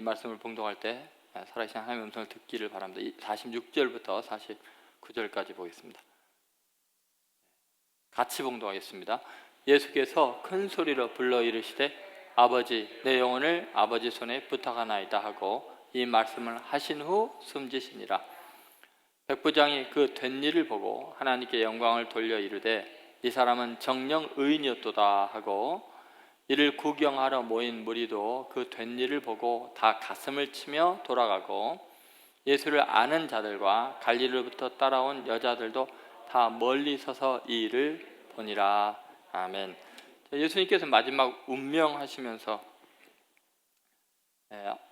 말씀을 봉독할 때 살아계신 하나님의 음성을 듣기를 바랍니다. 46절부터 49절까지 보겠습니다. 같이 봉독하겠습니다. 예수께서 큰 소리로 불러 이르시되 아버지 내 영혼을 아버지 손에 부탁하나이다 하고 이 말씀을 하신 후 숨지시니라. 백부장이 그 된 일을 보고 하나님께 영광을 돌려 이르되 이 사람은 정령 의인이었도다 하고 이를 구경하러 모인 무리도 그 된 일을 보고 다 가슴을 치며 돌아가고 예수를 아는 자들과 갈릴리로부터 따라온 여자들도 다 멀리 서서 이 일을 보니라. 아멘. 예수님께서 마지막 운명하시면서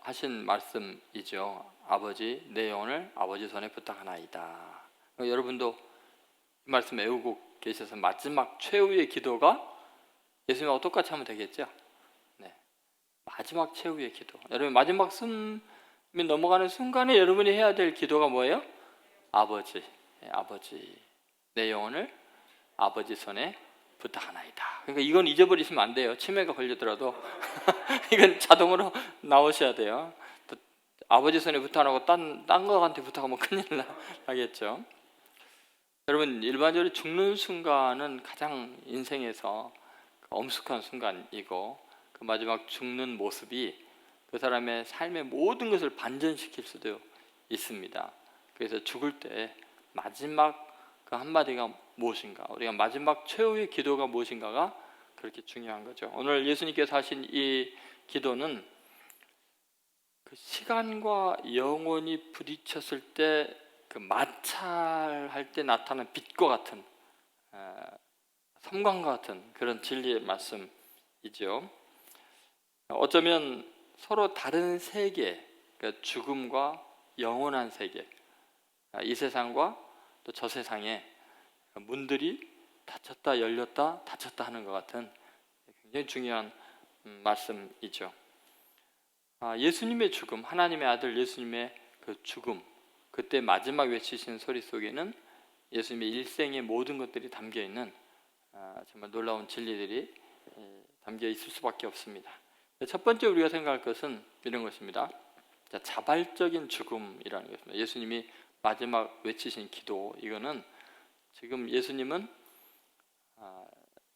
하신 말씀이죠. 아버지 내 영혼을 아버지 손에 부탁하나이다. 여러분도 이 말씀 외우고 계셔서 마지막 최후의 기도가 예수님하고 똑같이 하면 되겠죠? 네. 마지막 최후의 기도. 여러분 마지막 숨이 넘어가는 순간에 여러분이 해야 될 기도가 뭐예요? 아버지, 아버지 내 영혼을 아버지 손에 부탁하나이다. 그러니까 이건 잊어버리시면 안 돼요. 치매가 걸리더라도 이건 자동으로 나오셔야 돼요. 또 아버지 손에 부탁 안 하고 딴 거한테 부탁하면 큰일 나겠죠. 여러분 일반적으로 죽는 순간은 가장 인생에서 엄숙한 순간이고 그 마지막 죽는 모습이 그 사람의 삶의 모든 것을 반전시킬 수도 있습니다. 그래서 죽을 때 마지막 그 한마디가 무엇인가, 우리가 마지막 최후의 기도가 무엇인가가 그렇게 중요한 거죠. 오늘 예수님께서 하신 이 기도는 그 시간과 영혼이 부딪혔을 때 그 마찰할 때 나타나는 빛과 같은 섬광과 같은 그런 진리의 말씀이죠. 어쩌면 서로 다른 세계, 그러니까 죽음과 영원한 세계, 이 세상과 또 저 세상에 문들이 닫혔다 열렸다 닫혔다 하는 것 같은 굉장히 중요한 말씀이죠. 예수님의 죽음, 하나님의 아들 예수님의 그 죽음, 그때 마지막 외치신 소리 속에는 예수님의 일생의 모든 것들이 담겨 있는 정말 놀라운 진리들이 담겨 있을 수밖에 없습니다. 첫 번째 우리가 생각할 것은 이런 것입니다. 자발적인 죽음이라는 것입니다. 예수님이 마지막 외치신 기도, 이거는 지금 예수님은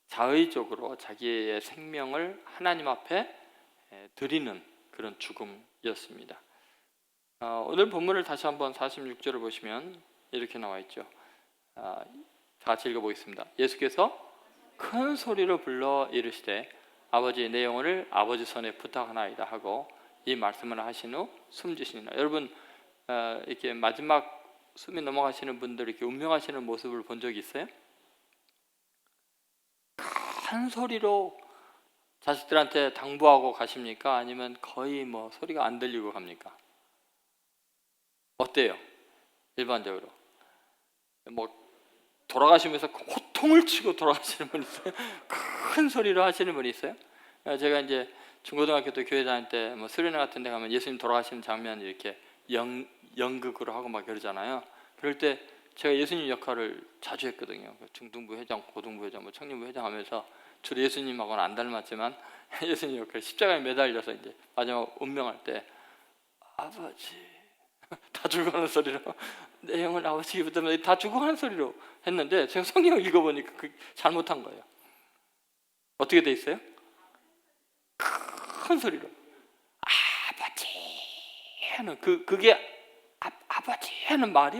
자의적으로 자기의 생명을 하나님 앞에 드리는 그런 죽음이었습니다. 오늘 본문을 다시 한번 46절을 보시면 이렇게 나와 있죠. 다 같이 읽어보겠습니다. 예수께서 큰 소리로 불러 이르시되 아버지 내 영혼을 아버지 손에 부탁하나이다 하고 이 말씀을 하신 후 숨지시니라. 여러분 이렇게 마지막 숨이 넘어가시는 분들 이렇게 운명하시는 모습을 본 적이 있어요? 큰 소리로 자식들한테 당부하고 가십니까? 아니면 거의 뭐 소리가 안 들리고 갑니까? 어때요? 일반적으로 뭐 돌아가시면서 호통을 치고 돌아가시는 분 있어요? 큰 소리로 하시는 분이 있어요? 제가 이제 중고등학교 때 교회 다닐 때 뭐 수련회 같은 데 가면 예수님 돌아가시는 장면 이렇게 연극으로 하고 막 그러잖아요. 그럴 때 제가 예수님 역할을 자주 했거든요. 중등부 회장, 고등부 회장, 뭐 청년부 회장 하면서 주로 예수님하고는 안 닮았지만 예수님 역할 십자가에 매달려서 이제 마지막 운명할 때 아버지 다 죽어가는 소리로 내 영을 아버지께 붙들면 다 죽어가는 소리로 했는데 제가 성경을 읽어보니까 잘못한 거예요. 어떻게 돼 있어요? 큰 소리로 아버지 하는 그게 아버지 하는 말이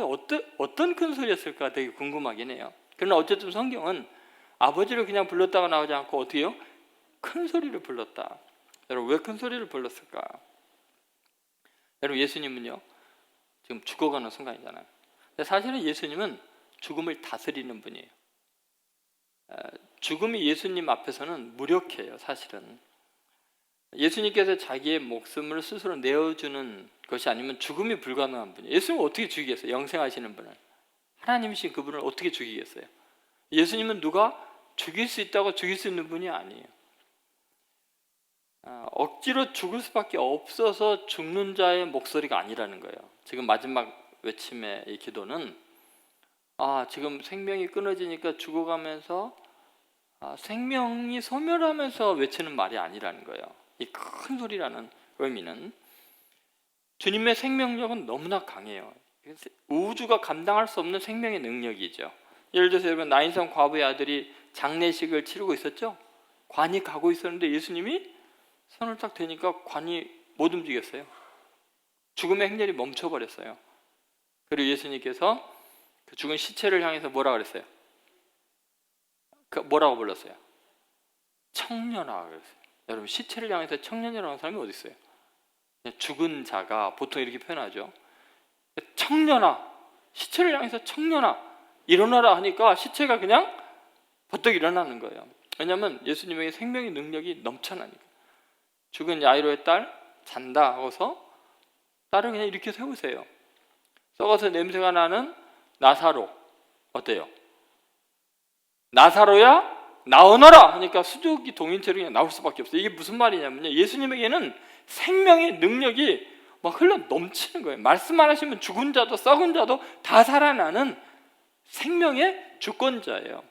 어떤 큰 소리였을까 되게 궁금하긴 해요. 그러나 어쨌든 성경은 아버지를 그냥 불렀다가 나오지 않고 어떻게 해요? 큰 소리를 불렀다. 여러분 왜 큰 소리를 불렀을까? 여러분 예수님은요 지금 죽어가는 순간이잖아요. 근데 사실은 예수님은 죽음을 다스리는 분이에요. 죽음이 예수님 앞에서는 무력해요. 사실은 예수님께서 자기의 목숨을 스스로 내어주는 것이 아니면 죽음이 불가능한 분이에요. 예수님은 어떻게 죽이겠어요? 영생하시는 분을, 하나님이신 그분을 어떻게 죽이겠어요? 예수님은 누가 죽일 수 있다고 죽일 수 있는 분이 아니에요. 억지로 죽을 수밖에 없어서 죽는 자의 목소리가 아니라는 거예요. 지금 마지막 외침의 이 기도는 지금 생명이 끊어지니까 죽어가면서 생명이 소멸하면서 외치는 말이 아니라는 거예요. 이 큰 소리라는 의미는 주님의 생명력은 너무나 강해요. 우주가 감당할 수 없는 생명의 능력이죠. 예를 들어서 여러분, 나인성 과부의 아들이 장례식을 치르고 있었죠. 관이 가고 있었는데 예수님이 손을 딱 대니까 관이 못 움직였어요. 죽음의 행렬이 멈춰버렸어요. 그리고 예수님께서 그 죽은 시체를 향해서 뭐라 그랬어요? 뭐라고 불렀어요? 청년아 그랬어요. 여러분, 시체를 향해서 청년이라는 사람이 어디 있어요? 죽은 자가 보통 이렇게 표현하죠. 청년아, 시체를 향해서 청년아 일어나라 하니까 시체가 그냥 버떡 일어나는 거예요. 왜냐하면 예수님에게 생명의 능력이 넘쳐나니까. 죽은 야이로의 딸 잔다 하고서 딸을 그냥 이렇게 세우세요. 썩어서 냄새가 나는 나사로 어때요? 나사로야 나오너라 하니까 수족이 동인체로 그냥 나올 수밖에 없어요. 이게 무슨 말이냐면요, 예수님에게는 생명의 능력이 막 흘러 넘치는 거예요. 말씀만 하시면 죽은 자도 썩은 자도 다 살아나는 생명의 주권자예요.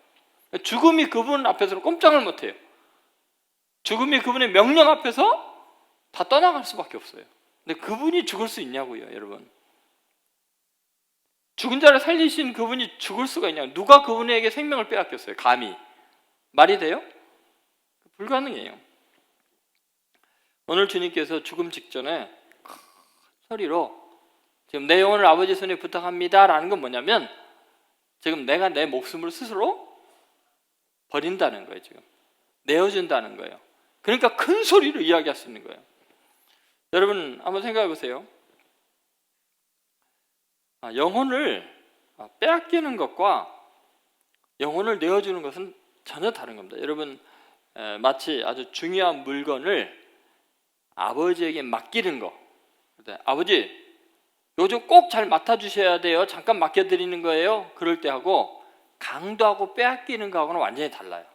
죽음이 그분 앞에서는 꼼짝을 못해요. 죽음이 그분의 명령 앞에서 다 떠나갈 수밖에 없어요. 근데 그분이 죽을 수 있냐고요, 여러분. 죽은 자를 살리신 그분이 죽을 수가 있냐? 누가 그분에게 생명을 빼앗겼어요? 감히. 말이 돼요? 불가능해요. 오늘 주님께서 죽음 직전에 큰 소리로 지금 내 영혼을 아버지 손에 부탁합니다 라는 건 뭐냐면, 지금 내가 내 목숨을 스스로 버린다는 거예요. 지금 내어준다는 거예요. 그러니까 큰 소리로 이야기할 수 있는 거예요. 여러분 한번 생각해 보세요. 영혼을 빼앗기는 것과 영혼을 내어주는 것은 전혀 다른 겁니다. 여러분, 마치 아주 중요한 물건을 아버지에게 맡기는 거, 아버지 요즘 꼭 잘 맡아주셔야 돼요, 잠깐 맡겨드리는 거예요, 그럴 때 하고 강도하고 빼앗기는 거하고는 완전히 달라요.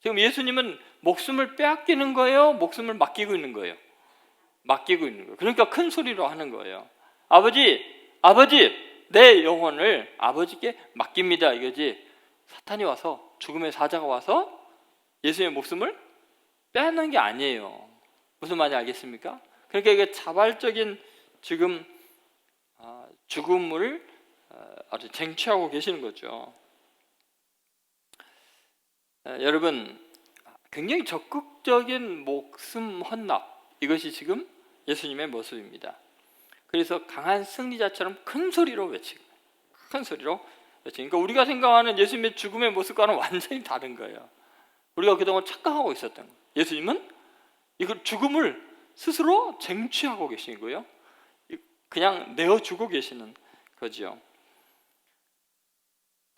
지금 예수님은 목숨을 빼앗기는 거예요, 목숨을 맡기고 있는 거예요? 맡기고 있는 거예요. 그러니까 큰 소리로 하는 거예요. 아버지 내 영혼을 아버지께 맡깁니다 이거지, 사탄이 와서, 죽음의 사자가 와서 예수님의 목숨을 빼앗는 게 아니에요. 무슨 말인지 알겠습니까? 그러니까 이게 자발적인 지금 죽음을 아주 쟁취하고 계시는 거죠. 여러분, 굉장히 적극적인 목숨 헌납, 이것이 지금 예수님의 모습입니다. 그래서 강한 승리자처럼 큰 소리로 외치고, 큰 소리로 외치고, 그러니까 우리가 생각하는 예수님의 죽음의 모습과는 완전히 다른 거예요. 우리가 그동안 착각하고 있었던 거예요. 예수님은 이걸 죽음을 스스로 쟁취하고 계신 거예요. 그냥 내어주고 계시는 거죠.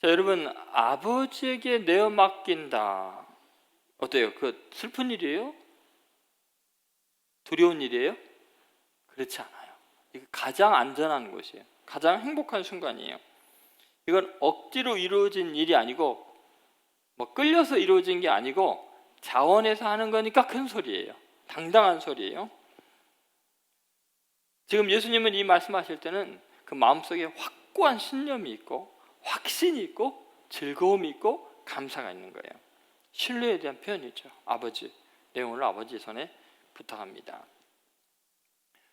자, 여러분, 아버지에게 내어 맡긴다. 어때요? 그 슬픈 일이에요? 두려운 일이에요? 그렇지 않아요. 이거 가장 안전한 곳이에요. 가장 행복한 순간이에요. 이건 억지로 이루어진 일이 아니고, 뭐 끌려서 이루어진 게 아니고 자원해서 하는 거니까 큰 소리예요. 당당한 소리예요. 지금 예수님은 이 말씀하실 때는 그 마음속에 확고한 신념이 있고 확신이 있고 즐거움이 있고 감사가 있는 거예요. 신뢰에 대한 표현이죠. 아버지, 내 영혼을 아버지 손에 부탁합니다.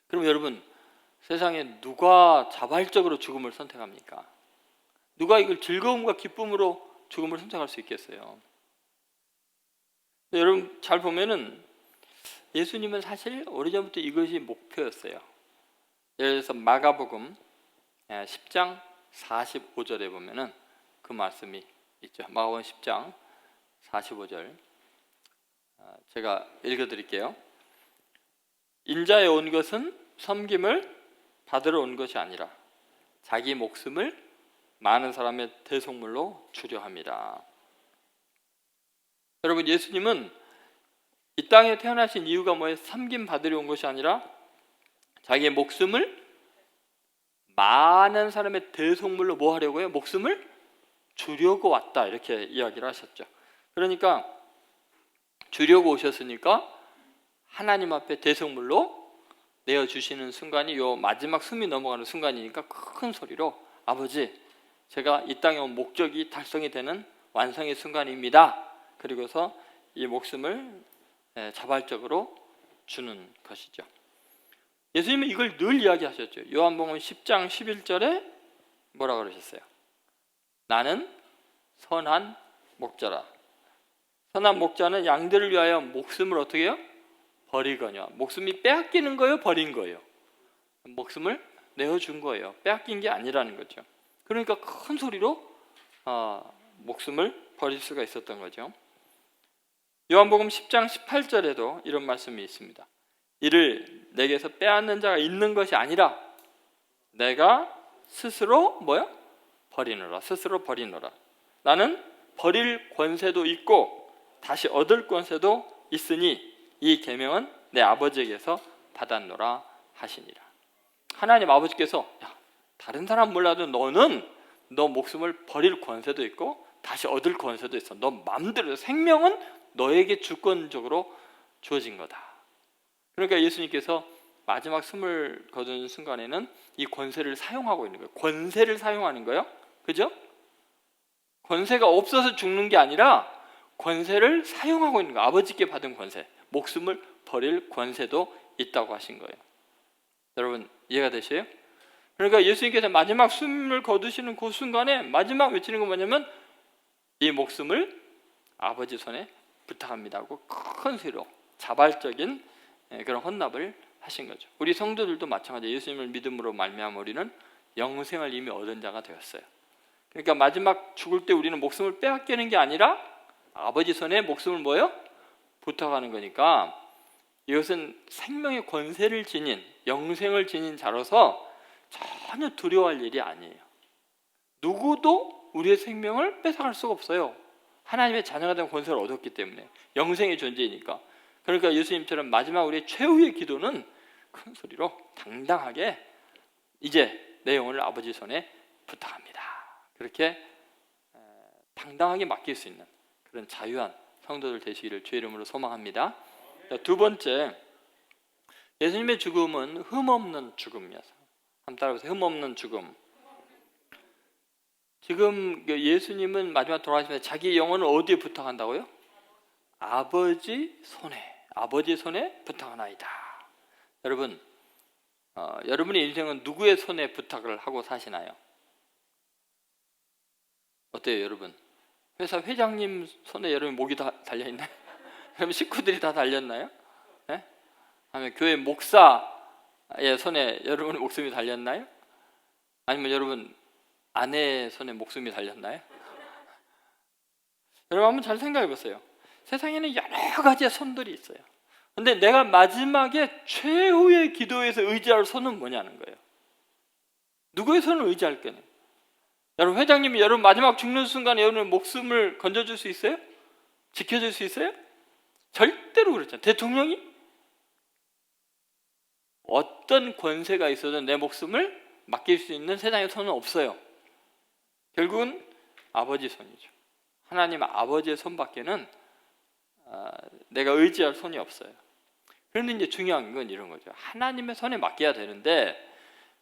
그럼 여러분, 세상에 누가 자발적으로 죽음을 선택합니까? 누가 이걸 즐거움과 기쁨으로 죽음을 선택할 수 있겠어요? 여러분 잘 보면은 예수님은 사실 오래전부터 이것이 목표였어요. 예를 들어서 마가복음 10장 45절에 보면은 그 말씀이 있죠. 마가복음 10장 45절 제가 읽어드릴게요. 인자에 온 것은 섬김을 받으러 온 것이 아니라 자기 목숨을 많은 사람의 대속물로 주려 함이라. 여러분, 예수님은 이 땅에 태어나신 이유가 뭐예요? 섬김 받으러 온 것이 아니라 자기의 목숨을 많은 사람의 대속물로 뭐 하려고요? 목숨을 주려고 왔다, 이렇게 이야기를 하셨죠. 그러니까 주려고 오셨으니까 하나님 앞에 대속물로 내어주시는 순간이 요 마지막 숨이 넘어가는 순간이니까 큰 소리로 아버지, 제가 이 땅에 온 목적이 달성이 되는 완성의 순간입니다. 그리고서 이 목숨을 자발적으로 주는 것이죠. 예수님은 이걸 늘 이야기하셨죠. 요한복음 10장 11절에 뭐라 그러셨어요? 나는 선한 목자라. 선한 목자는 양들을 위하여 목숨을 어떻게 해요? 버리거냐. 목숨이 빼앗기는 거예요? 버린 거예요? 목숨을 내어준 거예요. 빼앗긴 게 아니라는 거죠. 그러니까 큰 소리로 목숨을 버릴 수가 있었던 거죠. 요한복음 10장 18절에도 이런 말씀이 있습니다. 이를 내게서 빼앗는 자가 있는 것이 아니라 내가 스스로 버리노라. 스스로 버리노라. 나는 버릴 권세도 있고 다시 얻을 권세도 있으니 이 계명은 내 아버지에게서 받았노라 하시니라. 하나님 아버지께서 다른 사람 몰라도 너는 너 목숨을 버릴 권세도 있고 다시 얻을 권세도 있어. 너 마음대로 생명은 너에게 주권적으로 주어진 거다. 그러니까 예수님께서 마지막 숨을 거둔 순간에는 이 권세를 사용하고 있는 거예요. 권세를 사용하는 거예요. 그죠? 권세가 없어서 죽는 게 아니라 권세를 사용하고 있는 거예요. 아버지께 받은 권세, 목숨을 버릴 권세도 있다고 하신 거예요. 여러분 이해가 되세요? 그러니까 예수님께서 마지막 숨을 거두시는 그 순간에 마지막 외치는 건 뭐냐면 이 목숨을 아버지 손에 부탁합니다 하고 큰 소리로 자발적인 그런 헌납을 하신 거죠. 우리 성도들도 마찬가지예요. 예수님을 믿음으로 말미암아 우리는 영생을 이미 얻은 자가 되었어요. 그러니까 마지막 죽을 때 우리는 목숨을 빼앗기는 게 아니라 아버지 손에 목숨을 부탁하는 거니까 이것은 생명의 권세를 지닌 영생을 지닌 자로서 전혀 두려워할 일이 아니에요. 누구도 우리의 생명을 뺏어갈 수가 없어요. 하나님의 자녀가 된 권세를 얻었기 때문에 영생의 존재이니까. 그러니까 예수님처럼 마지막 우리의 최후의 기도는 큰 소리로 당당하게 이제 내 영혼을 아버지 손에 부탁합니다. 그렇게 당당하게 맡길 수 있는 그런 자유한 성도들 되시기를 주의 이름으로 소망합니다. 두 번째, 예수님의 죽음은 흠없는 죽음이었어요. 한번 따라해보세요. 흠없는 죽음. 지금 예수님은 마지막 돌아가시면서 자기 영혼을 어디에 부탁한다고요? 아버지 손에 부탁하나이다. 여러분, 여러분의 인생은 누구의 손에 부탁을 하고 사시나요? 어때요, 여러분? 회사 회장님 손에 여러분 목이 다 달려있나요? 그럼 식구들이 다 달렸나요? 네? 아니면 교회 목사의 손에 여러분의 목숨이 달렸나요? 아니면 여러분 아내의 손에 목숨이 달렸나요? 여러분 한번 잘 생각해 보세요. 세상에는 여러 가지의 손들이 있어요. 근데 내가 마지막에 최후의 기도에서 의지할 손은 뭐냐는 거예요. 누구의 손을 의지할 거냐? 여러분 회장님이 여러분 마지막 죽는 순간에 여러분의 목숨을 건져줄 수 있어요? 지켜줄 수 있어요? 절대로 그렇잖아요. 대통령이 어떤 권세가 있어도 내 목숨을 맡길 수 있는 세상에 손은 없어요. 결국은 아버지 손이죠. 하나님 아버지의 손밖에는 내가 의지할 손이 없어요. 그런데 이제 중요한 건 이런 거죠. 하나님의 손에 맡겨야 되는데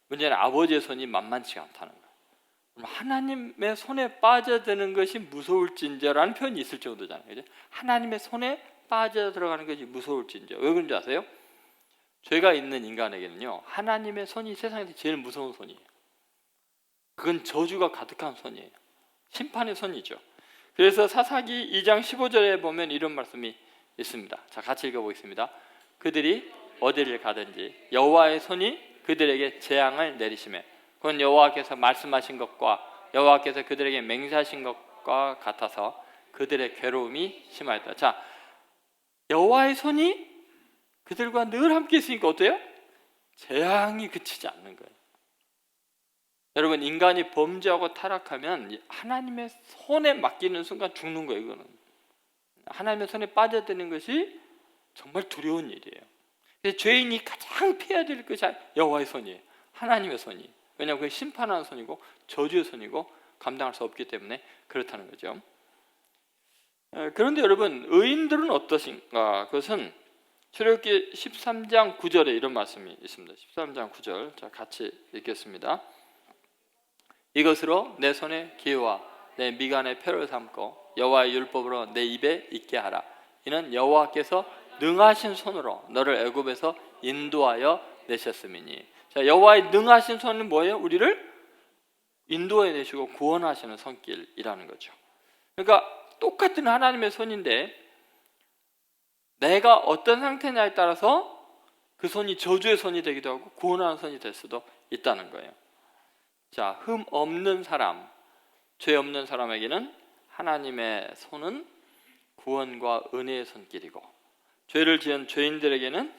문제는 아버지의 손이 만만치가 않다는 거예요. 하나님의 손에 빠져드는 것이 무서울진저라는 표현이 있을 정도잖아요. 그죠? 하나님의 손에 빠져들어가는 것이 무서울진저. 왜 그런지 아세요? 죄가 있는 인간에게는요, 하나님의 손이 세상에서 제일 무서운 손이에요. 그건 저주가 가득한 손이에요. 심판의 손이죠. 그래서 사사기 2장 15절에 보면 이런 말씀이 있습니다. 자, 같이 읽어보겠습니다. 그들이 어디를 가든지 여호와의 손이 그들에게 재앙을 내리시매 그건 여호와께서 말씀하신 것과 여호와께서 그들에게 맹세하신 것과 같아서 그들의 괴로움이 심하였다. 자, 여호와의 손이 그들과 늘 함께 있으니까 어때요? 재앙이 그치지 않는 거예요. 여러분 인간이 범죄하고 타락하면 하나님의 손에 맡기는 순간 죽는 거예요. 이거는 하나님의 손에 빠져드는 것이 정말 두려운 일이에요. 그래서 죄인이 가장 피해야 될 것이 여호와의 손이에요. 하나님의 손이. 왜냐하면 그게 심판하는 손이고 저주의 손이고 감당할 수 없기 때문에 그렇다는 거죠. 그런데 여러분 의인들은 어떠신가? 그것은 출애굽기 13장 9절에 이런 말씀이 있습니다. 13장 9절 자 같이 읽겠습니다. 이것으로 내 손에 기회와 내 미간에 표를 삼고 여호와의 율법으로 내 입에 있게 하라. 이는 여호와께서 능하신 손으로 너를 애굽에서 인도하여 내셨음이니. 자, 여호와의 능하신 손은 뭐예요? 우리를 인도해 내시고 구원하시는 손길이라는 거죠. 그러니까 똑같은 하나님의 손인데 내가 어떤 상태냐에 따라서 그 손이 저주의 손이 되기도 하고 구원하는 손이 될 수도 있다는 거예요. 자, 흠 없는 사람, 죄 없는 사람에게는 하나님의 손은 구원과 은혜의 손길이고, 죄를 지은 죄인들에게는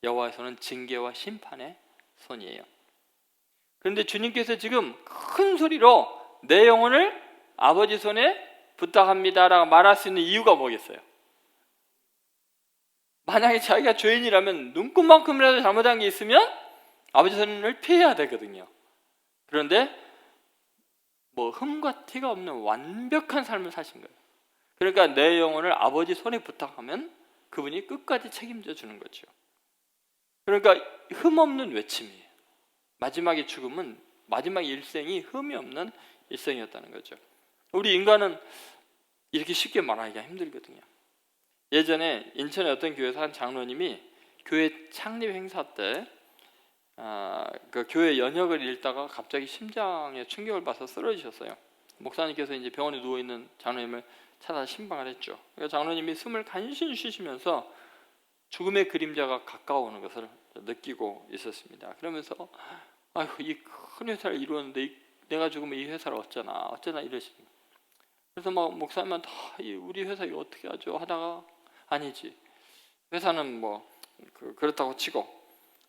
여호와의 손은 징계와 심판의 손이에요. 그런데 주님께서 지금 큰 소리로 내 영혼을 아버지 손에 부탁합니다라고 말할 수 있는 이유가 뭐겠어요? 만약에 자기가 죄인이라면 눈곱만큼이라도 잘못한 게 있으면 아버지 손을 피해야 되거든요. 그런데 뭐 흠과 티가 없는 완벽한 삶을 사신 거예요. 그러니까 내 영혼을 아버지 손에 부탁하면 그분이 끝까지 책임져 주는 거죠. 그러니까 흠 없는 외침이에요. 마지막의 죽음은, 마지막 일생이 흠이 없는 일생이었다는 거죠. 우리 인간은 이렇게 쉽게 말하기가 힘들거든요. 예전에 인천의 어떤 교회에서 한 장로님이 교회 창립 행사 때 그 교회 연역을 읽다가 갑자기 심장에 충격을 받아서 쓰러지셨어요. 목사님께서 이제 병원에 누워 있는 장로님을 찾아 신방을 했죠. 그러니까 장로님이 숨을 간신히 쉬시면서 죽음의 그림자가 가까워오는 것을 느끼고 있었습니다. 그러면서 아이고, 이 큰 회사를 이루었는데 내가 죽으면 이 회사를 어쩌나 이러시는 거예요. 그래서 막 목사님한테 우리 회사 이거 어떻게 하죠 하다가 아니지, 회사는 뭐 그렇다고 치고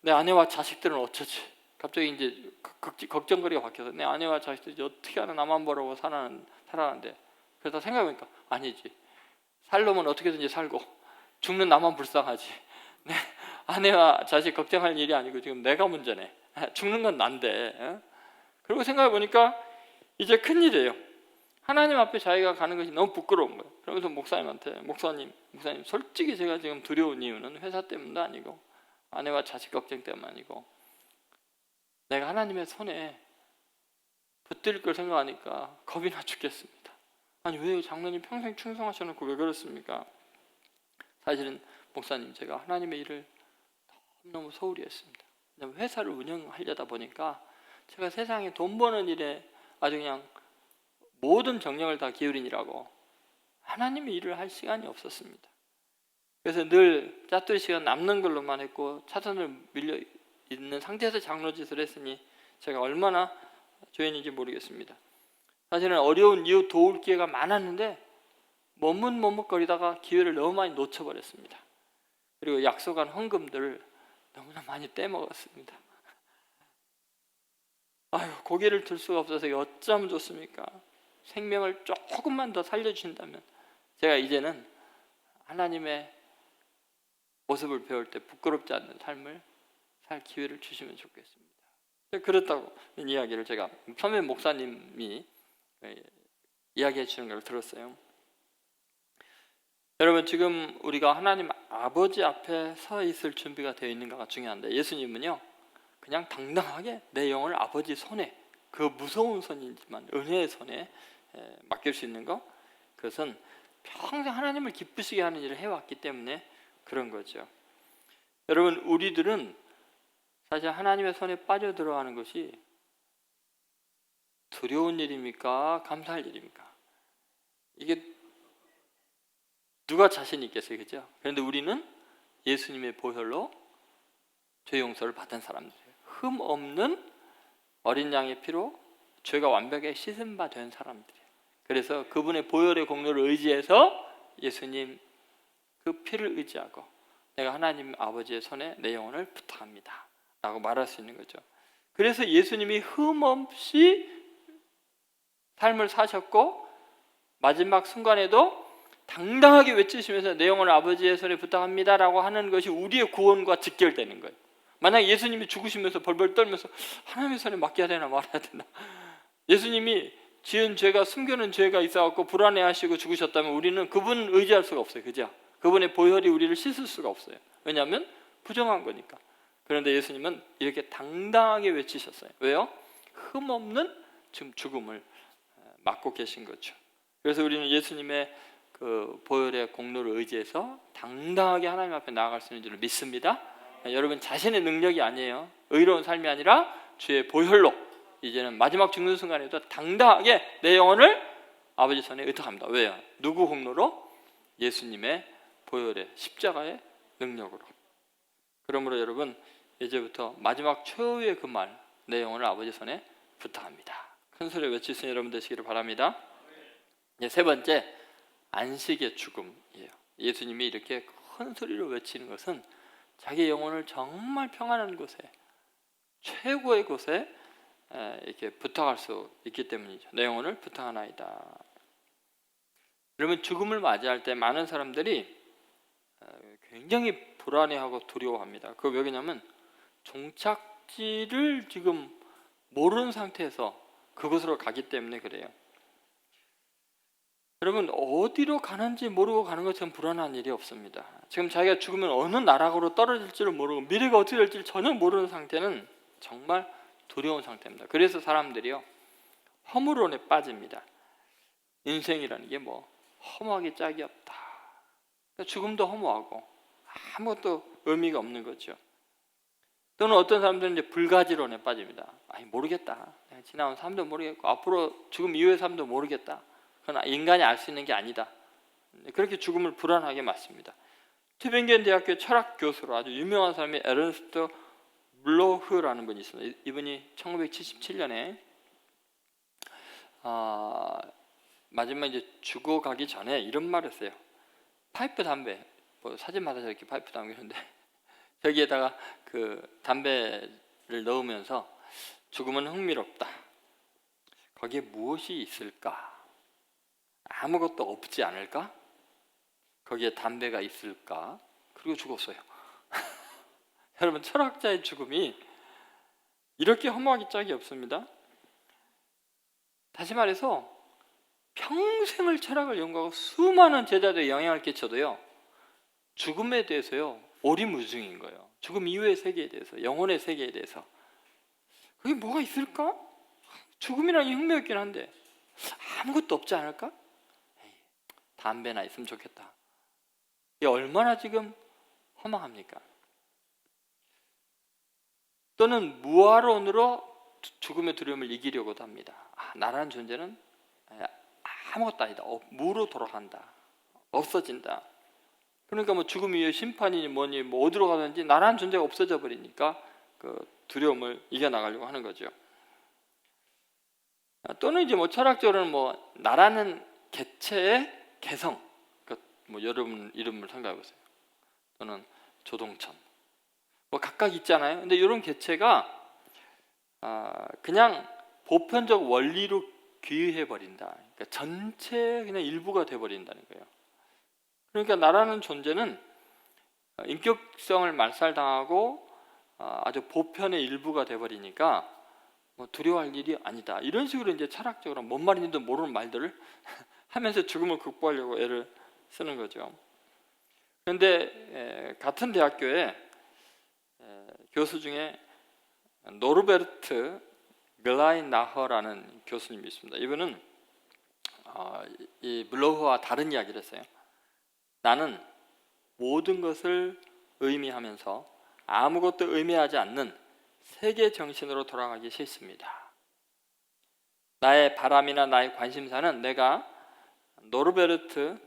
내 아내와 자식들은 어쩌지? 갑자기 이제 걱정거리가 바뀌어서 내 아내와 자식들이 어떻게 하나 나만 보라고 살아가는데, 그래서 생각해보니까 아니지, 살려면 어떻게든지 살고 죽는 나만 불쌍하지, 내 아내와 자식 걱정할 일이 아니고 지금 내가 문제네, 죽는 건 난데. 그리고 생각해보니까 이제 큰일이에요. 하나님 앞에 자기가 가는 것이 너무 부끄러운 거예요. 그러면서 목사님한테 목사님 솔직히 제가 지금 두려운 이유는 회사 때문도 아니고 아내와 자식 걱정 때문 아니고 내가 하나님의 손에 붙들 걸 생각하니까 겁이 나 죽겠습니다. 아니 왜 장로님 평생 충성하셔놓고 왜 그렇습니까? 사실은 목사님 제가 하나님의 일을 너무 소홀히 했습니다. 회사를 운영하려다 보니까 제가 세상에 돈 버는 일에 아주 그냥 모든 정력을 다 기울이느라고 하나님의 일을 할 시간이 없었습니다. 그래서 늘 짜투리 시간 남는 걸로만 했고 차선을 밀려 있는 상태에서 장로짓을 했으니 제가 얼마나 죄인인지 모르겠습니다. 사실은 어려운 이웃 도울 기회가 많았는데 머뭇머뭇거리다가 기회를 너무 많이 놓쳐버렸습니다. 그리고 약속한 헌금들을 너무나 많이 떼먹었습니다. 아유, 고개를 들 수가 없어서 어쩌면 좋습니까? 생명을 조금만 더 살려주신다면 제가 이제는 하나님의 모습을 배울 때 부끄럽지 않는 삶을 살 기회를 주시면 좋겠습니다. 그렇다고 이야기를 제가 선배 목사님이 이야기해 주는 걸 들었어요. 여러분, 지금 우리가 하나님 아버지 앞에 서 있을 준비가 되어 있는가가 중요한데, 예수님은요 그냥 당당하게 내 영혼을 아버지 손에, 그 무서운 손이지만 은혜의 손에 맡길 수 있는 거, 그것은 평생 하나님을 기쁘시게 하는 일을 해왔기 때문에 그런 거죠. 여러분, 우리들은 사실 하나님의 손에 빠져들어가는 것이 두려운 일입니까? 감사할 일입니까? 이게 누가 자신 있겠어요, 그죠? 그런데 우리는 예수님의 보혈로 죄 용서를 받은 사람들이에요. 흠 없는 어린 양의 피로 죄가 완벽하게 씻은 바 된 사람들이에요. 그래서 그분의 보혈의 공로를 의지해서 예수님 그 피를 의지하고 내가 하나님 아버지의 손에 내 영혼을 부탁합니다 라고 말할 수 있는 거죠. 그래서 예수님이 흠 없이 삶을 사셨고 마지막 순간에도 당당하게 외치시면서 내 영혼을 아버지의 손에 부탁합니다 라고 하는 것이 우리의 구원과 직결되는 거예요. 만약 예수님이 죽으시면서 벌벌 떨면서 하나님의 손에 맡겨야 되나 말아야 되나, 예수님이 지은 죄가, 숨겨놓은 죄가 있어갖고 불안해하시고 죽으셨다면 우리는 그분을 의지할 수가 없어요, 그죠? 그분의 보혈이 우리를 씻을 수가 없어요. 왜냐하면 부정한 거니까. 그런데 예수님은 이렇게 당당하게 외치셨어요. 왜요? 흠없는 지금 죽음을 맡고 계신 거죠. 그래서 우리는 예수님의 그 보혈의 공로를 의지해서 당당하게 하나님 앞에 나아갈 수 있는 줄 믿습니다. 여러분 자신의 능력이 아니에요. 의로운 삶이 아니라 주의 보혈로 이제는 마지막 죽는 순간에도 당당하게 내 영혼을 아버지 손에 의탁합니다. 왜요? 누구 공로로? 예수님의 보혈의 십자가의 능력으로. 그러므로 여러분 이제부터 마지막 최후의 그 말, 내 영혼을 아버지 손에 부탁합니다. 큰 소리로 외칠 수 있는 여러분 되시기를 바랍니다. 세 번째, 안식의 죽음이에요. 예수님이 이렇게 큰 소리로 외치는 것은 자기 영혼을 정말 평안한 곳에, 최고의 곳에 이렇게 부탁할 수 있기 때문이죠. 내 영혼을 부탁하나이다. 여러분 죽음을 맞이할 때 많은 사람들이 굉장히 불안해하고 두려워합니다. 그거 왜냐면 종착지를 지금 모르는 상태에서 그곳으로 가기 때문에 그래요. 여러분 어디로 가는지 모르고 가는 것처럼 불안한 일이 없습니다. 지금 자기가 죽으면 어느 나락으로 떨어질지를 모르고 미래가 어떻게 될지 전혀 모르는 상태는 정말 두려운 상태입니다. 그래서 사람들이요 허물론에 빠집니다. 인생이라는 게 뭐 허무하기 짝이 없다. 죽음도 허무하고 아무것도 의미가 없는 거죠. 또는 어떤 사람들은 이제 불가지론에 빠집니다. 아니 모르겠다. 내가 지나온 삶도 모르겠고 앞으로 죽음 이후의 삶도 모르겠다. 그건 인간이 알 수 있는 게 아니다. 그렇게 죽음을 불안하게 맞습니다. 튜빙겐 대학교 철학 교수로 아주 유명한 사람이 에른스트 블로흐라는 분이 있습니다. 이분이 1977년에 마지막 이제 죽어가기 전에 이런 말을 했어요. 파이프 담배, 뭐 사진마다 저렇게 파이프 담배인데 저기에다가 그 담배를 넣으면서 죽음은 흥미롭다. 거기에 무엇이 있을까? 아무것도 없지 않을까? 거기에 담배가 있을까? 그리고 죽었어요. 여러분 철학자의 죽음이 이렇게 허무하기 짝이 없습니다. 다시 말해서 평생을 철학을 연구하고 수많은 제자들의 영향을 끼쳐도요 죽음에 대해서요 오리무중인 거예요. 죽음 이후의 세계에 대해서, 영혼의 세계에 대해서 그게 뭐가 있을까? 죽음이라는 게 흥미롭긴 한데 아무것도 없지 않을까? 에이, 담배나 있으면 좋겠다. 이게 얼마나 지금 허망합니까? 또는 무아론으로 죽음의 두려움을 이기려고도 합니다. 나라는 존재는 아무것도 아니다. 무로 돌아간다. 없어진다. 그러니까 뭐 죽음 이후에 심판이니 뭐니 뭐 어디로 가든지 나라는 존재가 없어져 버리니까 그 두려움을 이겨나가려고 하는 거죠. 또는 이제 뭐 철학적으로는 뭐 나라는 개체의 개성, 뭐 여러분 이름을 생각해 보세요. 또는 조동천, 뭐 각각 있잖아요. 근데 이런 개체가 그냥 보편적 원리로 귀의해 버린다. 그러니까 전체 그냥 일부가 돼 버린다는 거예요. 그러니까 나라는 존재는 인격성을 말살당하고 아주 보편의 일부가 돼 버리니까 뭐 두려워할 일이 아니다. 이런 식으로 이제 철학적으로 뭔 말인지도 모르는 말들을 하면서 죽음을 극복하려고 애를 쓰는 거죠. 그런데 같은 대학교에 교수 중에 노르베르트 글라이나허라는 교수님이 있습니다. 이분은 이 블로흐와 다른 이야기를 했어요. 나는 모든 것을 의미하면서 아무것도 의미하지 않는 세계 정신으로 돌아가기 싫습니다. 나의 바람이나 나의 관심사는 내가 노르베르트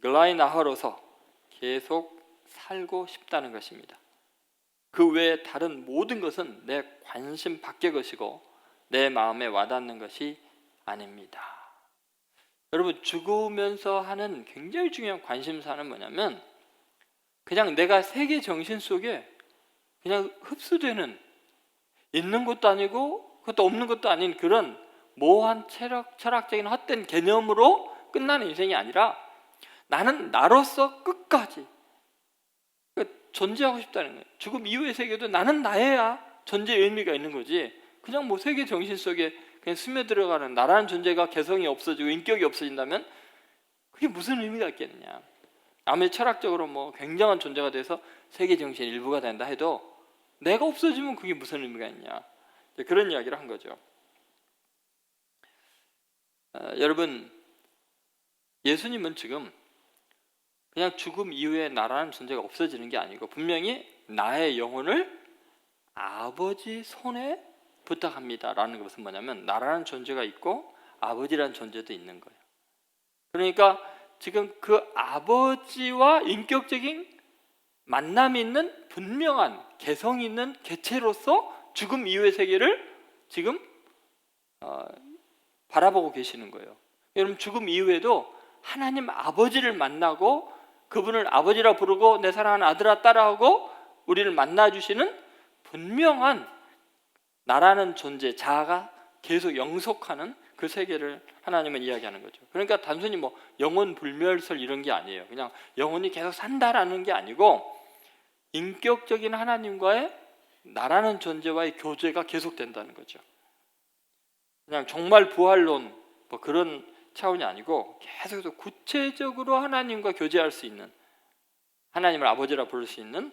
글라이나허로서 계속 살고 싶다는 것입니다. 그 외에 다른 모든 것은 내 관심 밖의 것이고 내 마음에 와닿는 것이 아닙니다. 여러분 죽으면서 하는 굉장히 중요한 관심사는 뭐냐면 그냥 내가 세계 정신 속에 그냥 흡수되는 있는 것도 아니고 그것도 없는 것도 아닌 그런 모호한 철학적인 헛된 개념으로 끝나는 인생이 아니라 나는 나로서 끝까지 존재하고 싶다는 거예요. 죽음 이후의 세계도 나는 나야 존재의 의미가 있는 거지 그냥 뭐 세계 정신 속에 그냥 스며들어가는 나라는 존재가 개성이 없어지고 인격이 없어진다면 그게 무슨 의미가 있겠느냐. 아무리 철학적으로 뭐 굉장한 존재가 돼서 세계 정신의 일부가 된다 해도 내가 없어지면 그게 무슨 의미가 있냐. 그런 이야기를 한 거죠. 여러분 예수님은 지금 그냥 죽음 이후에 나라는 존재가 없어지는 게 아니고 분명히 나의 영혼을 아버지 손에 부탁합니다라는 것은 뭐냐면 나라는 존재가 있고 아버지라는 존재도 있는 거예요. 그러니까 지금 그 아버지와 인격적인 만남이 있는 분명한 개성 있는 개체로서 죽음 이후의 세계를 지금 바라보고 계시는 거예요. 여러분, 죽음 이후에도 하나님 아버지를 만나고 그분을 아버지라 부르고 내 사랑하는 아들아 딸아하고 우리를 만나주시는 분명한 나라는 존재, 자아가 계속 영속하는 그 세계를 하나님은 이야기하는 거죠. 그러니까 단순히 뭐 영혼 불멸설 이런 게 아니에요. 그냥 영혼이 계속 산다라는 게 아니고 인격적인 하나님과의 나라는 존재와의 교제가 계속된다는 거죠. 그냥 정말 부활론 뭐 그런 차원이 아니고 계속해서 구체적으로 하나님과 교제할 수 있는, 하나님을 아버지라 부를 수 있는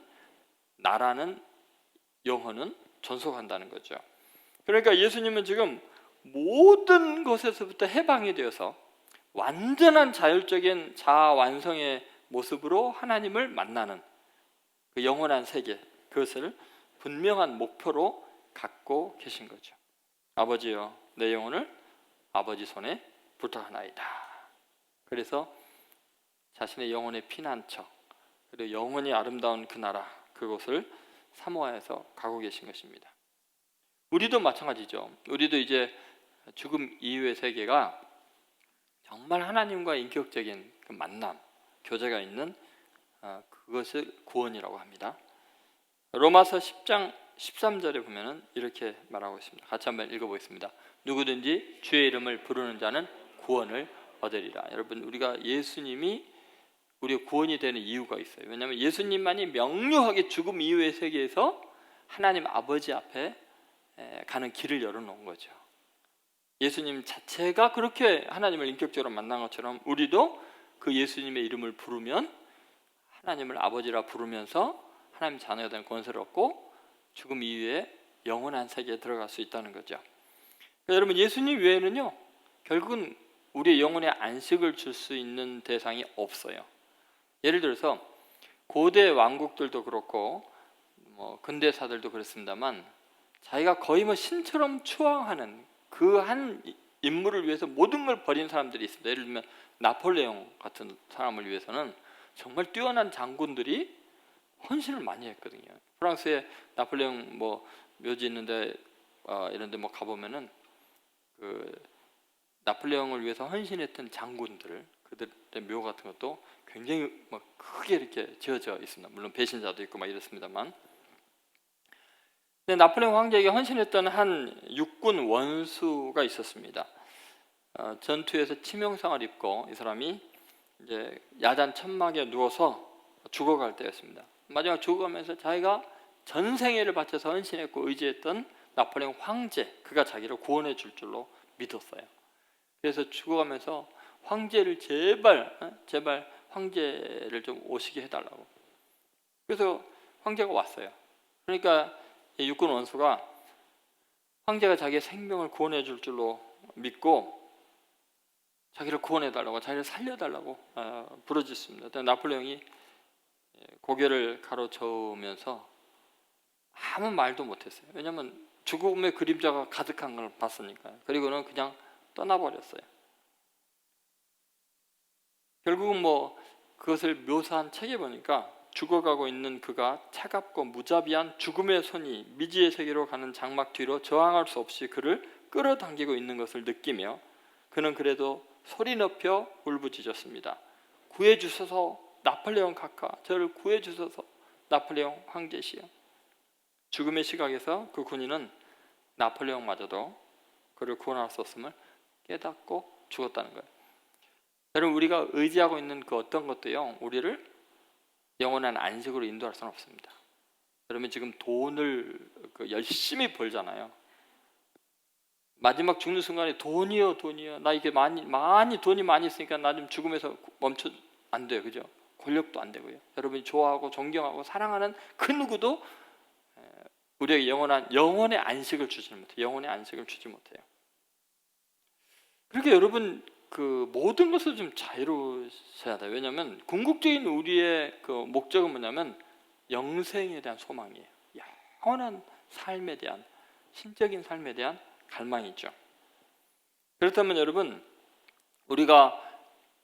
나라는 영혼은 존속한다는 거죠. 그러니까 예수님은 지금 모든 것에서부터 해방이 되어서 완전한 자율적인 자아 완성의 모습으로 하나님을 만나는 그 영원한 세계, 그것을 분명한 목표로 갖고 계신 거죠. 아버지여, 내 영혼을 아버지 손에 부탁하나이다. 그래서 자신의 영혼의 피난처, 그리고 영원히 아름다운 그 나라, 그곳을 사모하여서 가고 계신 것입니다. 우리도 마찬가지죠. 우리도 이제 죽음 이후의 세계가 정말 하나님과 인격적인 그 만남, 교제가 있는 그것을 구원이라고 합니다. 로마서 10장 13절에 보면은 이렇게 말하고 있습니다. 같이 한번 읽어보겠습니다. 누구든지 주의 이름을 부르는 자는 구원을 얻으리라. 여러분, 우리가 예수님이 우리의 구원이 되는 이유가 있어요. 왜냐하면 예수님만이 명료하게 죽음 이후의 세계에서 하나님 아버지 앞에 가는 길을 열어놓은 거죠. 예수님 자체가 그렇게 하나님을 인격적으로 만난 것처럼 우리도 그 예수님의 이름을 부르면 하나님을 아버지라 부르면서 하나님 자녀가 되는 권세를 얻고 죽음 이후에 영원한 세계에 들어갈 수 있다는 거죠. 그러니까 여러분, 예수님 외에는요 결국은 우리의 영혼에 안식을 줄 수 있는 대상이 없어요. 예를 들어서 고대 왕국들도 그렇고 뭐 근대사들도 그렇습니다만 자기가 거의 뭐 신처럼 추앙하는 그 한 인물을 위해서 모든 걸 버린 사람들이 있습니다. 예를 들면 나폴레옹 같은 사람을 위해서는 정말 뛰어난 장군들이 헌신을 많이 했거든요. 프랑스에 나폴레옹 뭐 묘지 있는데 이런데 뭐 가보면은 그 나폴레옹을 위해서 헌신했던 장군들, 그들의 묘 같은 것도 굉장히 막 크게 이렇게 지어져 있습니다. 물론 배신자도 있고 막 이렇습니다만. 근데 나폴레옹 황제에게 헌신했던 한 육군 원수가 있었습니다. 전투에서 치명상을 입고 이 사람이 이제 야단 천막에 누워서 죽어갈 때였습니다. 마지막 죽어가면서 자기가 전생애를 바쳐서 헌신했고 의지했던 나폴레옹 황제, 그가 자기를 구원해 줄 줄로 믿었어요. 그래서 죽어가면서 황제를 제발 황제를 좀 오시게 해달라고. 그래서 황제가 왔어요. 그러니까 이 육군 원수가 황제가 자기의 생명을 구원해 줄 줄로 믿고 자기를 구원해달라고, 자기를 살려달라고 부르짖습니다. 나폴레옹이 고개를 가로저으면서 아무 말도 못했어요. 왜냐하면 죽음의 그림자가 가득한 걸 봤으니까요. 그리고는 그냥 떠나버렸어요. 결국은 뭐 그것을 묘사한 책에 보니까 죽어가고 있는 그가 차갑고 무자비한 죽음의 손이 미지의 세계로 가는 장막 뒤로 저항할 수 없이 그를 끌어당기고 있는 것을 느끼며 그는 그래도 소리 높여 울부짖었습니다. 구해주소서 나폴레옹 카카, 저를 구해주소서 나폴레옹 황제시여. 죽음의 시각에서 그 군인은 나폴레옹마저도 그를 구원할 수 없음을 깨닫고 죽었다는 거예요. 여러분, 우리가 의지하고 있는 그 어떤 것도요 우리를 영원한 안식으로 인도할 수는 없습니다. 여러분, 지금 돈을 열심히 벌잖아요. 마지막 죽는 순간에 돈이요 나 이게 많이 돈이 많이 있으니까 나 좀 죽으면서 멈춰, 안 돼요. 그죠? 권력도 안 되고요. 여러분이 좋아하고 존경하고 사랑하는 그 누구도 우리에게 영혼의 안식을 주지 못해요. 영혼의 안식을 주지 못해요. 그렇게 여러분 그 모든 것을 좀 자유로우셔야 돼요. 왜냐하면 궁극적인 우리의 그 목적은 뭐냐면 영생에 대한 소망이에요. 영원한 삶에 대한, 신적인 삶에 대한 갈망이죠. 그렇다면 여러분, 우리가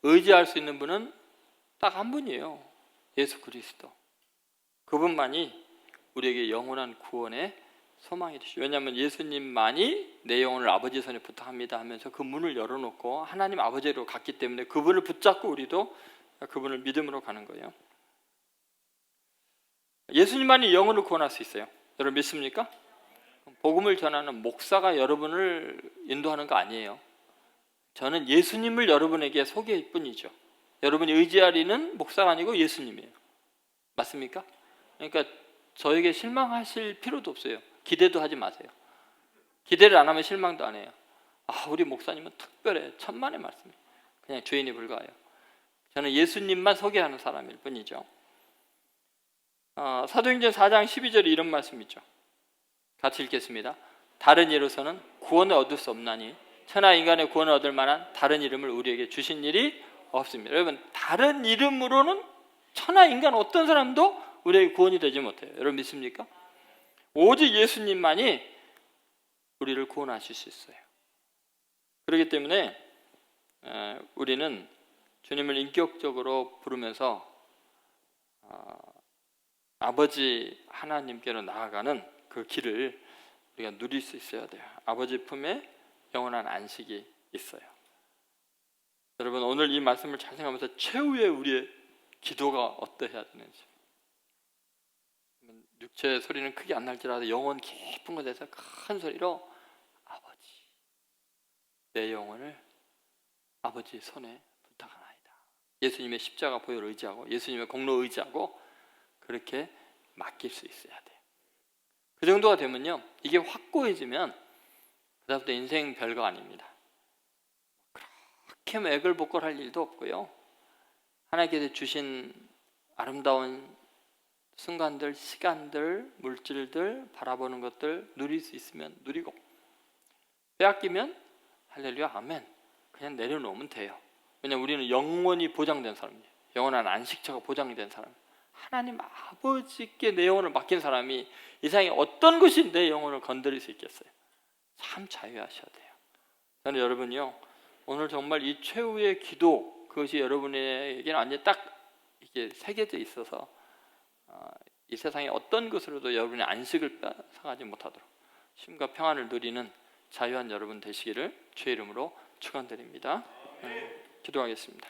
의지할 수 있는 분은 딱 한 분이에요. 예수 그리스도. 그분만이 우리에게 영원한 구원의 소망이 되시죠. 왜냐하면 예수님만이 내 영혼을 아버지 손에 부탁합니다 하면서 그 문을 열어놓고 하나님 아버지로 갔기 때문에 그분을 붙잡고 우리도 그분을 믿음으로 가는 거예요. 예수님만이 영혼을 구원할 수 있어요. 여러분 믿습니까? 복음을 전하는 목사가 여러분을 인도하는 거 아니에요. 저는 예수님을 여러분에게 소개할 뿐이죠. 여러분이 의지하리는 목사가 아니고 예수님이에요. 맞습니까? 그러니까 저에게 실망하실 필요도 없어요. 기대도 하지 마세요. 기대를 안 하면 실망도 안 해요. 우리 목사님은 특별해. 천만의 말씀이에요. 그냥 주인이 불과해요. 저는 예수님만 소개하는 사람일 뿐이죠. 사도행전 4장 12절에 이런 말씀이 있죠. 같이 읽겠습니다. 다른 이로서는 구원을 얻을 수 없나니 천하 인간의 구원을 얻을 만한 다른 이름을 우리에게 주신 일이 없습니다. 여러분, 다른 이름으로는 천하 인간 어떤 사람도 우리에게 구원이 되지 못해요. 여러분 믿습니까? 오직 예수님만이 우리를 구원하실 수 있어요. 그렇기 때문에 우리는 주님을 인격적으로 부르면서 아버지 하나님께로 나아가는 그 길을 우리가 누릴 수 있어야 돼요. 아버지 품에 영원한 안식이 있어요. 여러분, 오늘 이 말씀을 잘 생각하면서 최후의 우리의 기도가 어떠해야 되는지. 육체의 소리는 크게 안 날지라도 영혼 깊은 곳에서 큰 소리로 아버지, 내 영혼을 아버지 손에 부탁하나이다. 예수님의 십자가 보혈을 의지하고 예수님의 공로 의지하고 그렇게 맡길 수 있어야 돼요. 그 정도가 되면요, 이게 확고해지면 그다음부터 인생 별거 아닙니다. 그렇게 애걸복걸할 일도 없고요. 하나님께서 주신 아름다운 순간들, 시간들, 물질들, 바라보는 것들 누릴 수 있으면 누리고, 빼앗기면 할렐루야 아멘 그냥 내려놓으면 돼요. 왜냐하면 우리는 영원히 보장된 사람이에요. 영원한 안식처가 보장된 사람. 하나님 아버지께 내 영혼을 맡긴 사람이 이 세상에 어떤 것이 내 영혼을 건드릴 수 있겠어요? 참 자유하셔야 돼요. 저는 여러분이요, 오늘 정말 이 최후의 기도, 그것이 여러분에게는 완전히 딱 이게 새겨져 있어서 이 세상의 어떤 것으로도 여러분의 안식을 뺏어가지 못하도록 쉼과 평안을 누리는 자유한 여러분 되시기를 주의 이름으로 축원드립니다. 기도하겠습니다.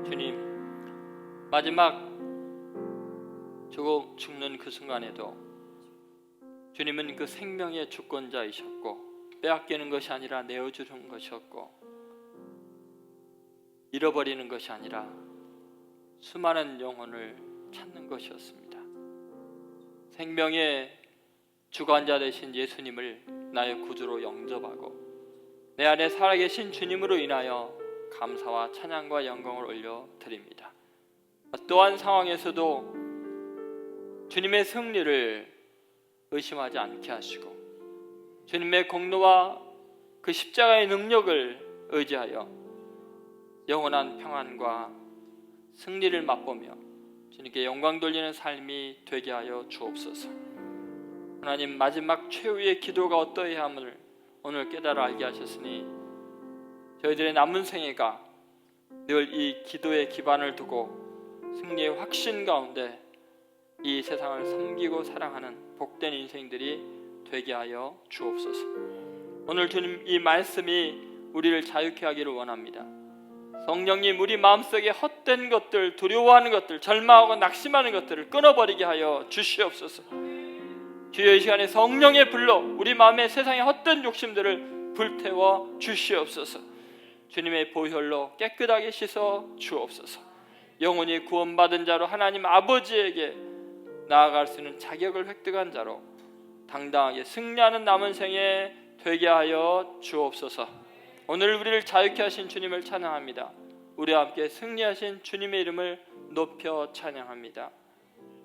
주님, 마지막 죽는 그 순간에도 주님은 그 생명의 주권자이셨고 빼앗기는 것이 아니라 내어주는 것이었고 잃어버리는 것이 아니라 수많은 영혼을 찾는 것이었습니다. 생명의 주관자 되신 예수님을 나의 구주로 영접하고 내 안에 살아계신 주님으로 인하여 감사와 찬양과 영광을 올려드립니다. 어떠한 상황에서도 주님의 승리를 의심하지 않게 하시고 주님의 공로와 그 십자가의 능력을 의지하여 영원한 평안과 승리를 맛보며 주님께 영광 돌리는 삶이 되게 하여 주옵소서. 하나님, 마지막 최후의 기도가 어떠해야 함을 오늘 깨달아 알게 하셨으니 저희들의 남은 생애가 늘 이 기도의 기반을 두고 승리의 확신 가운데 이 세상을 섬기고 사랑하는 복된 인생들이 되게 하여 주옵소서. 오늘 주님 이 말씀이 우리를 자유케 하기를 원합니다. 성령님, 우리 마음속에 헛된 것들, 두려워하는 것들, 절망하고 낙심하는 것들을 끊어버리게 하여 주시옵소서. 주여, 이 시간에 성령의 불로 우리 마음의 세상의 헛된 욕심들을 불태워 주시옵소서. 주님의 보혈로 깨끗하게 씻어 주옵소서. 영원히 구원받은 자로 하나님 아버지에게 나아갈 수 있는 자격을 획득한 자로 당당하게 승리하는 남은 생에 되게 하여 주옵소서. 오늘 우리를 자유케 하신 주님을 찬양합니다. 우리와 함께 승리하신 주님의 이름을 높여 찬양합니다.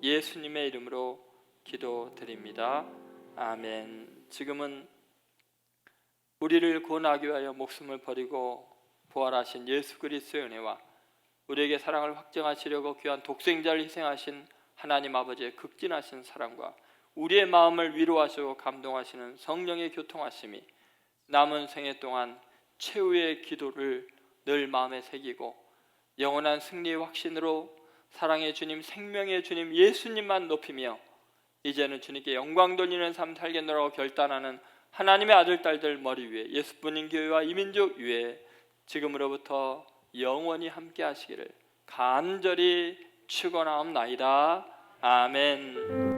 예수님의 이름으로 기도드립니다. 아멘. 지금은 우리를 구원하기 위하여 목숨을 버리고 부활하신 예수 그리스도의 은혜와 우리에게 사랑을 확증하시려고 귀한 독생자를 희생하신 하나님 아버지의 극진하신 사랑과 우리의 마음을 위로하시고 감동하시는 성령의 교통하심이 남은 생애 동안 최후의 기도를 늘 마음에 새기고 영원한 승리의 확신으로 사랑의 주님, 생명의 주님 예수님만 높이며 이제는 주님께 영광 돌리는 삶 살겠노라고 결단하는 하나님의 아들 딸들 머리 위에 예수뿐인 교회와 이민족 위에 지금으로부터 영원히 함께 하시기를 간절히 축원하옵나이다. 아멘.